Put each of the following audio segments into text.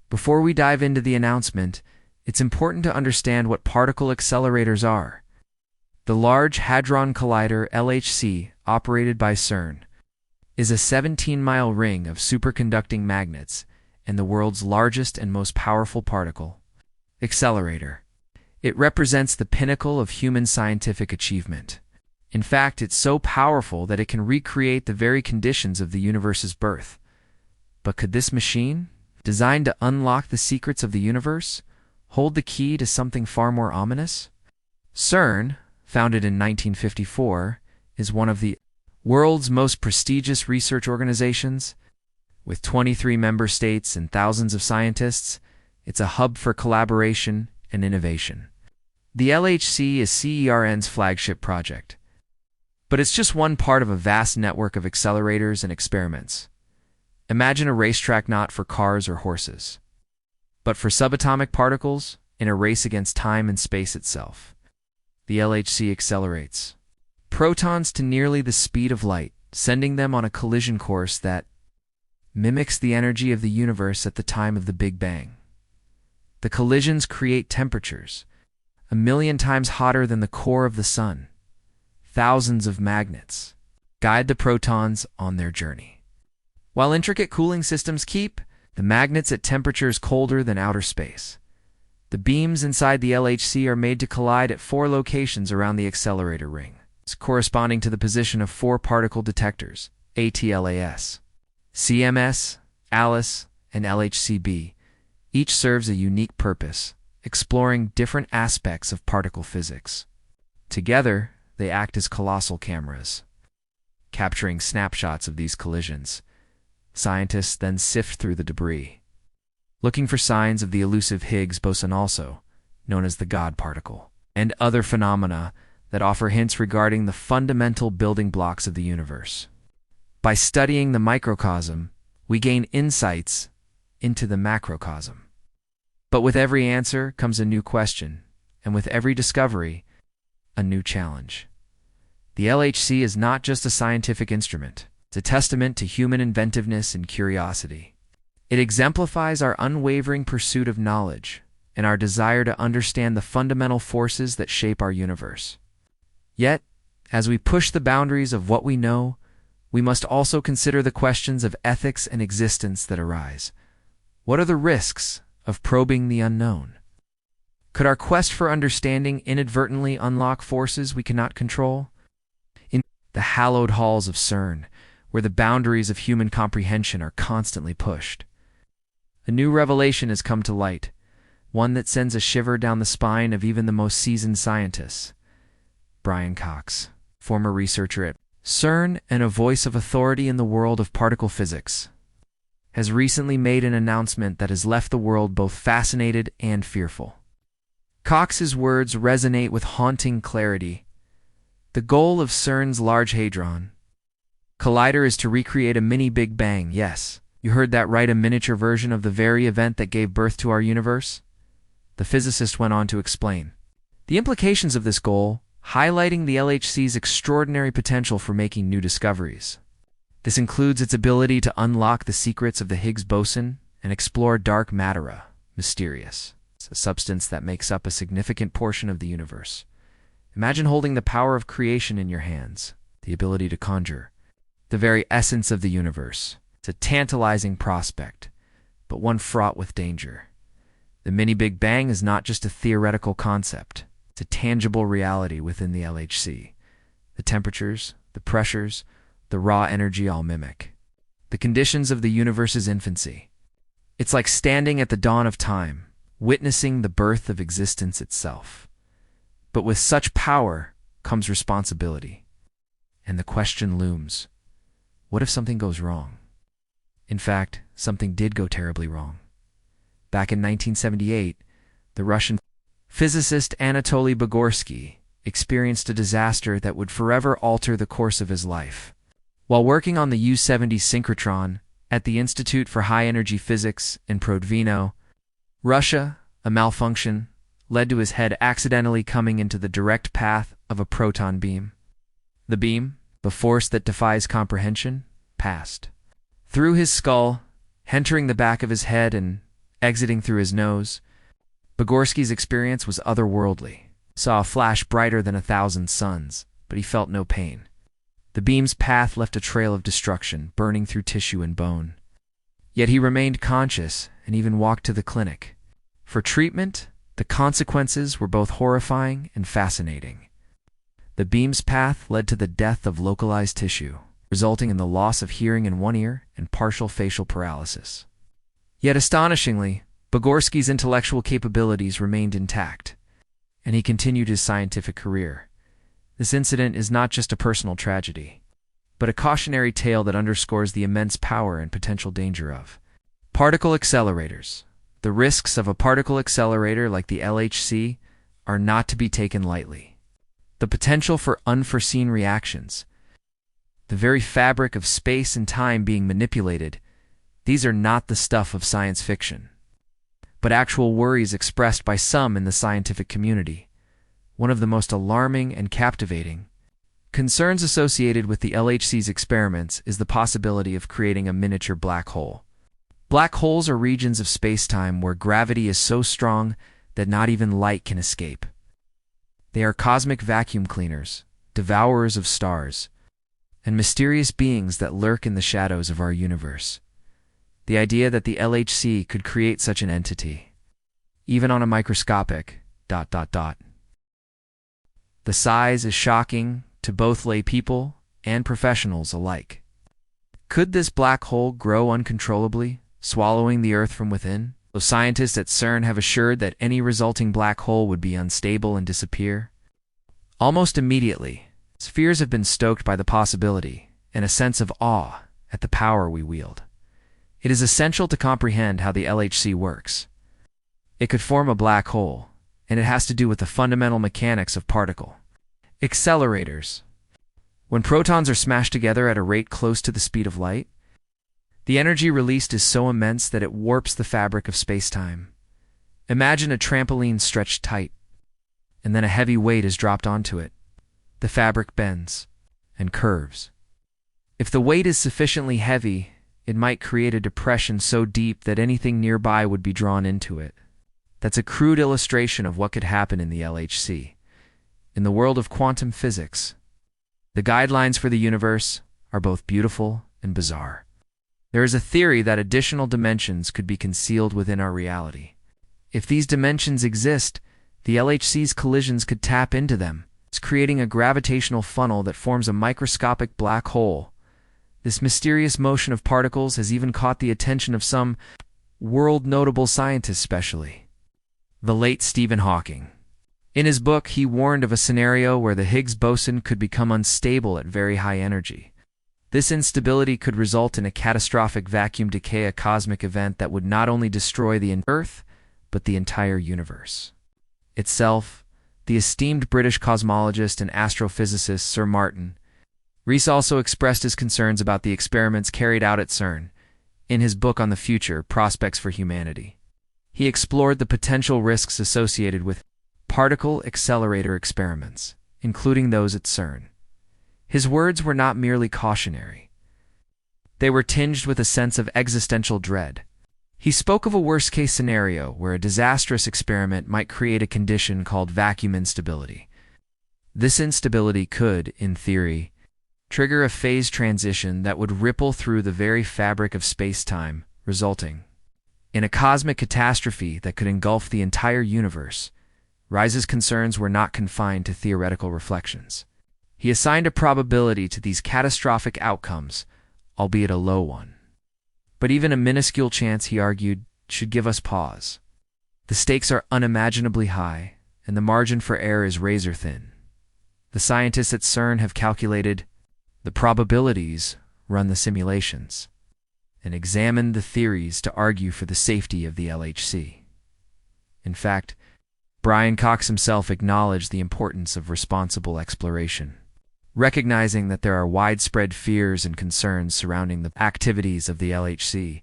Before we dive into the announcement, it's important to understand what particle accelerators are. The Large Hadron Collider (LHC), operated by CERN, is a 17-mile ring of superconducting magnets and the world's largest and most powerful particle accelerator. It represents the pinnacle of human scientific achievement. In fact, it's so powerful that it can recreate the very conditions of the universe's birth. But could this machine, designed to unlock the secrets of the universe, hold the key to something far more ominous? CERN, founded in 1954, is one of the world's most prestigious research organizations. With 23 member states and thousands of scientists, it's a hub for collaboration and innovation. The LHC is CERN's flagship project. But it's just one part of a vast network of accelerators and experiments. Imagine a racetrack not for cars or horses, but for subatomic particles in a race against time and space itself. The LHC accelerates protons to nearly the speed of light, sending them on a collision course that mimics the energy of the universe at the time of the Big Bang. The collisions create temperatures 1,000,000 times hotter than the core of the sun. Thousands of magnets guide the protons on their journey, while intricate cooling systems keep the magnets at temperatures colder than outer space. The beams inside the LHC are made to collide at 4 locations around the accelerator ring, corresponding to the position of 4 particle detectors, ATLAS. CMS, ALICE, and LHCb. Each serves a unique purpose, exploring different aspects of particle physics. Together, they act as colossal cameras, capturing snapshots of these collisions. Scientists then sift through the debris, looking for signs of the elusive Higgs boson, also known as the God particle, and other phenomena that offer hints regarding the fundamental building blocks of the universe. By studying the microcosm, we gain insights into the macrocosm. But with every answer comes a new question, and with every discovery, a new challenge. The LHC is not just a scientific instrument. It's a testament to human inventiveness and curiosity. It exemplifies our unwavering pursuit of knowledge and our desire to understand the fundamental forces that shape our universe. Yet, as we push the boundaries of what we know, we must also consider the questions of ethics and existence that arise. What are the risks of probing the unknown? Could our quest for understanding inadvertently unlock forces we cannot control? In the hallowed halls of CERN, where the boundaries of human comprehension are constantly pushed, a new revelation has come to light, one that sends a shiver down the spine of even the most seasoned scientists. Brian Cox, former researcher at CERN and a voice of authority in the world of particle physics, has recently made an announcement that has left the world both fascinated and fearful. Cox's words resonate with haunting clarity. The goal of CERN's Large Hadron Collider is to recreate a mini Big Bang. Yes, you heard that right, a miniature version of the very event that gave birth to our universe. The physicist went on to explain the implications of this goal, highlighting the LHC's extraordinary potential for making new discoveries. This includes its ability to unlock the secrets of the Higgs boson and explore dark matter, mysterious, a substance that makes up a significant portion of the universe. Imagine holding the power of creation in your hands, the ability to conjure the very essence of the universe. It's a tantalizing prospect, but one fraught with danger. The mini Big Bang is not just a theoretical concept. It's a tangible reality within the LHC. The temperatures, the pressures, the raw energy all mimic the conditions of the universe's infancy. It's like standing at the dawn of time, witnessing the birth of existence itself. But with such power comes responsibility. And the question looms, what if something goes wrong? In fact, something did go terribly wrong. Back in 1978, the Russian physicist Anatoly Bogorsky experienced a disaster that would forever alter the course of his life. While working on the U-70 synchrotron at the Institute for High Energy Physics in Prodvino, Russia, a malfunction led to his head accidentally coming into the direct path of a proton beam. The beam, the force that defies comprehension, passed through his skull, entering the back of his head and exiting through his nose. Bogorski's experience was otherworldly. He saw a flash brighter than 1,000 suns, but he felt no pain. The beam's path left a trail of destruction, burning through tissue and bone. Yet he remained conscious and even walked to the clinic. For treatment, the consequences were both horrifying and fascinating. The beam's path led to the death of localized tissue, resulting in the loss of hearing in one ear and partial facial paralysis. Yet astonishingly, Bogorski's intellectual capabilities remained intact, and he continued his scientific career. This incident is not just a personal tragedy, but a cautionary tale that underscores the immense power and potential danger of particle accelerators. The risks of a particle accelerator like the LHC are not to be taken lightly. The potential for unforeseen reactions, the very fabric of space and time being manipulated, these are not the stuff of science fiction, but actual worries expressed by some in the scientific community. One of the most alarming and captivating concerns associated with the LHC's experiments is the possibility of creating a miniature black hole. Black holes are regions of space-time where gravity is so strong that not even light can escape. They are cosmic vacuum cleaners, devourers of stars, and mysterious beings that lurk in the shadows of our universe. The idea that the LHC could create such an entity, even on a microscopic ... The size is shocking to both lay people and professionals alike. Could this black hole grow uncontrollably, swallowing the Earth from within? Though scientists at CERN have assured that any resulting black hole would be unstable and disappear. Almost immediately, fears have been stoked by the possibility and a sense of awe at the power we wield. It is essential to comprehend how the LHC works. It could form a black hole, and it has to do with the fundamental mechanics of particle accelerators. When protons are smashed together at a rate close to the speed of light, the energy released is so immense that it warps the fabric of space-time. Imagine a trampoline stretched tight, and then a heavy weight is dropped onto it. The fabric bends and curves. If the weight is sufficiently heavy, it might create a depression so deep that anything nearby would be drawn into it. That's a crude illustration of what could happen in the LHC. In the world of quantum physics, the guidelines for the universe are both beautiful and bizarre. There is a theory that additional dimensions could be concealed within our reality. If these dimensions exist, the LHC's collisions could tap into them, creating a gravitational funnel that forms a microscopic black hole. This mysterious motion of particles has even caught the attention of some world-notable scientists, especially the late Stephen Hawking. In his book, he warned of a scenario where the Higgs boson could become unstable at very high energy. This instability could result in a catastrophic vacuum decay, a cosmic event that would not only destroy the Earth, but the entire universe itself. The esteemed British cosmologist and astrophysicist Sir Martin Rees also expressed his concerns about the experiments carried out at CERN in his book on the future prospects for humanity. He explored the potential risks associated with particle accelerator experiments, including those at CERN. His words were not merely cautionary. They were tinged with a sense of existential dread. He spoke of a worst-case scenario where a disastrous experiment might create a condition called vacuum instability. This instability could, in theory, trigger a phase transition that would ripple through the very fabric of space-time, resulting in a cosmic catastrophe that could engulf the entire universe. Ries's concerns were not confined to theoretical reflections. He assigned a probability to these catastrophic outcomes, albeit a low one. But even a minuscule chance, he argued, should give us pause. The stakes are unimaginably high, and the margin for error is razor-thin. The scientists at CERN have calculated the probabilities, run the simulations, and examined the theories to argue for the safety of the LHC. In fact, Brian Cox himself acknowledged the importance of responsible exploration. Recognizing that there are widespread fears and concerns surrounding the activities of the LHC,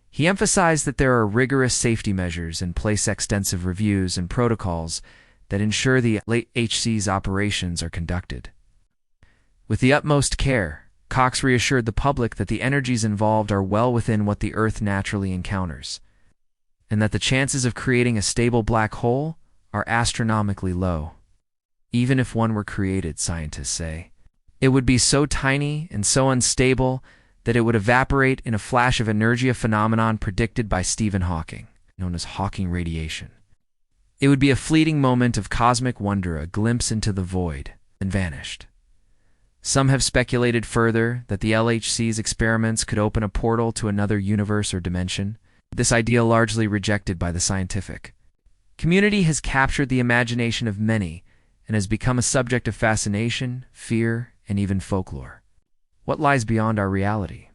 he emphasized that there are rigorous safety measures in place, extensive reviews and protocols that ensure the LHC's operations are conducted with the utmost care. Cox reassured the public that the energies involved are well within what the Earth naturally encounters, and that the chances of creating a stable black hole are astronomically low. Even if one were created, scientists say, it would be so tiny and so unstable that it would evaporate in a flash of inertia phenomenon predicted by Stephen Hawking, known as Hawking radiation. It would be a fleeting moment of cosmic wonder, a glimpse into the void, and vanished. Some have speculated further that the LHC's experiments could open a portal to another universe or dimension. This idea largely rejected by the scientific community has captured the imagination of many and has become a subject of fascination, fear, and even folklore. What lies beyond our reality?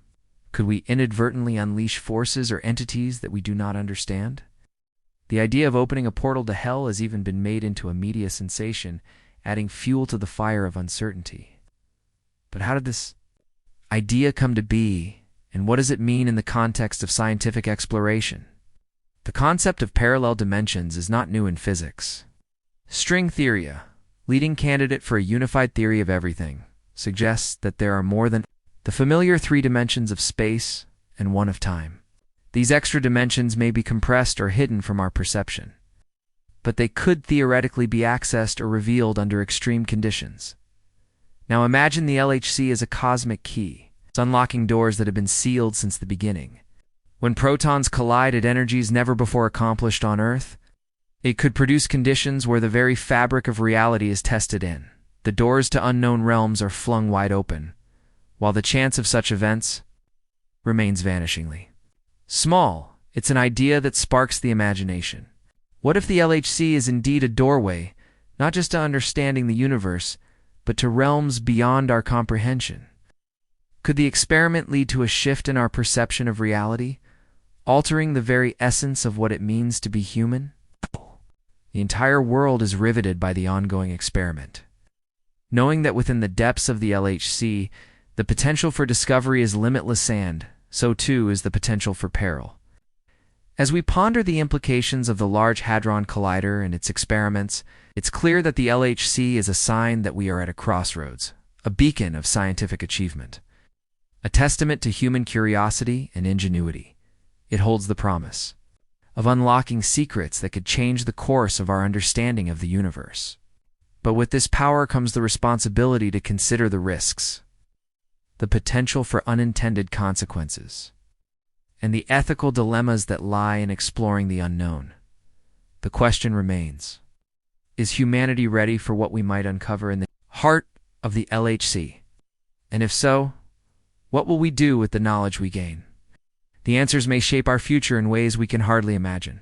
Could we inadvertently unleash forces or entities that we do not understand? The idea of opening a portal to hell has even been made into a media sensation, adding fuel to the fire of uncertainty. But how did this idea come to be, and what does it mean in the context of scientific exploration? The concept of parallel dimensions is not new in physics. String theory, leading candidate for a unified theory of everything, suggests that there are more than the familiar 3 dimensions of space and 1 of time. These extra dimensions may be compressed or hidden from our perception, but they could theoretically be accessed or revealed under extreme conditions. Now imagine the LHC as a cosmic key. It's unlocking doors that have been sealed since the beginning. When protons collide at energies never before accomplished on Earth, it could produce conditions where the very fabric of reality is tested in. The doors to unknown realms are flung wide open, while the chance of such events remains vanishingly small. It's an idea that sparks the imagination. What if the LHC is indeed a doorway, not just to understanding the universe, but to realms beyond our comprehension? Could the experiment lead to a shift in our perception of reality, altering the very essence of what it means to be human? The entire world is riveted by the ongoing experiment. Knowing that within the depths of the LHC, the potential for discovery is limitless, and so too is the potential for peril. As we ponder the implications of the Large Hadron Collider and its experiments, it's clear that the LHC is a sign that we are at a crossroads, a beacon of scientific achievement, a testament to human curiosity and ingenuity. It holds the promise of unlocking secrets that could change the course of our understanding of the universe. But with this power comes the responsibility to consider the risks, the potential for unintended consequences, and the ethical dilemmas that lie in exploring the unknown. The question remains, is humanity ready for what we might uncover in the heart of the LHC? And if so, what will we do with the knowledge we gain? The answers may shape our future in ways we can hardly imagine.